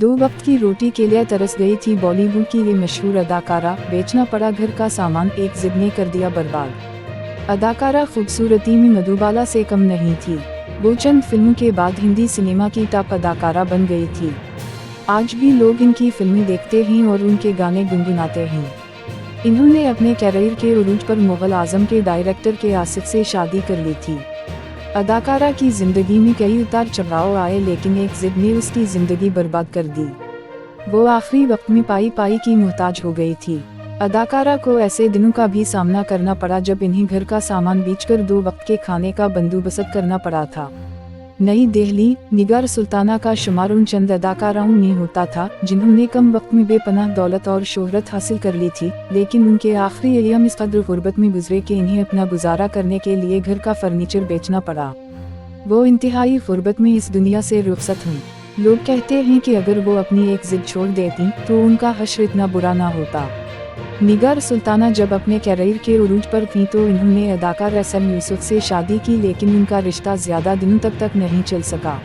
दो वक्त की रोटी के लिए तरस गई थी बॉलीवुड की ये मशहूर अदाकारा, बेचना पड़ा घर का सामान, एक जिद ने कर दिया बर्बाद। अदाकारा खूबसूरती में मधुबाला से कम नहीं थी। वो चंद फिल्मों के बाद हिंदी सिनेमा की टॉप अदाकारा बन गई थी। आज भी लोग इनकी फिल्में देखते हैं और उनके गाने गुनगुनाते हैं। इन्होंने अपने कैरियर के उरूज पर मुगल आजम के डायरेक्टर के आसिफ से शादी कर ली थी। अदाकारा की जिंदगी में कई उतार चढ़ाव आए, लेकिन एक जिद ने उसकी जिंदगी बर्बाद कर दी। वो आखिरी वक्त में पाई की मोहताज हो गई थी। अदाकारा को ऐसे दिनों का भी सामना करना पड़ा जब इन्हें घर का सामान बेचकर दो वक्त के खाने का बंदोबस्त करना पड़ा था। नई दिल्ली, निगार सुल्ताना का शुमार उन चंद अदाकाराओं में होता था जिन्होंने कम वक्त में बेपनाह दौलत और शोहरत हासिल कर ली थी, लेकिन उनके आखिरी अय्याम इस कदर गुर्बत में गुजरे कि इन्हें अपना गुजारा करने के लिए घर का फर्नीचर बेचना पड़ा। वो इंतहाई गुर्बत में इस दुनिया से रुखसत हुई। लोग कहते हैं कि अगर वो अपनी एक जिद छोड़ देती तो उनका हश्र इतना बुरा ना होता। निगार सुल्ताना जब अपने कैरियर के उरूज पर थी तो इन्होंने अदाकार एसएम यूसुफ से शादी की, लेकिन उनका रिश्ता ज्यादा दिनों तक नहीं चल सका।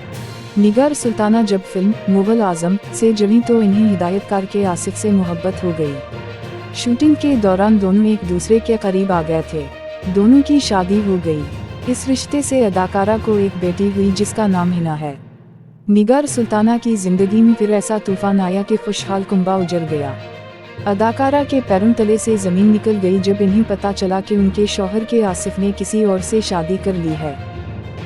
निगार सुल्ताना जब फिल्म मुगल आजम से जुड़ी तो इन्हें हिदायतकार के आसिफ से मोहब्बत हो गई। शूटिंग के दौरान दोनों एक दूसरे के करीब आ गए थे। दोनों की शादी हो गई। इस रिश्ते से अदाकारा को एक बेटी हुई जिसका नाम हिना है। निगार सुल्ताना की जिंदगी में फिर ऐसा तूफान आया कि खुशहाल कुंबा उजड़ गया। अदाकारा के पैरों तले से जमीन निकल गई जब इन्हें पता चला कि उनके शौहर के आसिफ ने किसी और से शादी कर ली है।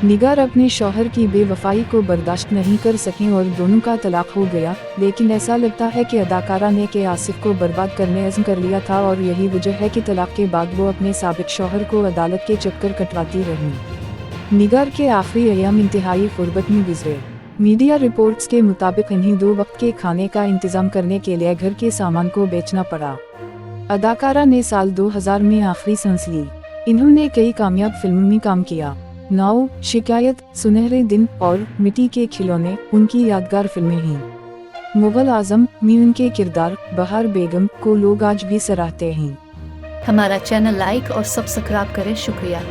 निगार अपने शौहर की बेवफाई को बर्दाश्त नहीं कर सकें और दोनों का तलाक हो गया, लेकिन ऐसा लगता है कि अदाकारा ने के आसिफ को बर्बाद करने अज़्म कर लिया था और यही वजह है कि तलाक के बाद वो अपने साबिक शौहर को अदालत के चक्कर कटवाती रहीं। निगार के आखिरी अय्याम इंतहाई गुर्बत में गुजरे। मीडिया रिपोर्ट्स के मुताबिक इन्हें दो वक्त के खाने का इंतजाम करने के लिए घर के सामान को बेचना पड़ा। अदाकारा ने साल 2000 में आखिरी सांस ली। इन्होंने कई कामयाब फिल्मों में काम किया। नाव, शिकायत, सुनहरे दिन और मिट्टी के खिलौने उनकी यादगार फिल्में हैं। मुगल आजम में उनके किरदार बहार बेगम को लोग आज भी सराहते हैं। हमारा चैनल लाइक और सब्सक्राइब करें। शुक्रिया।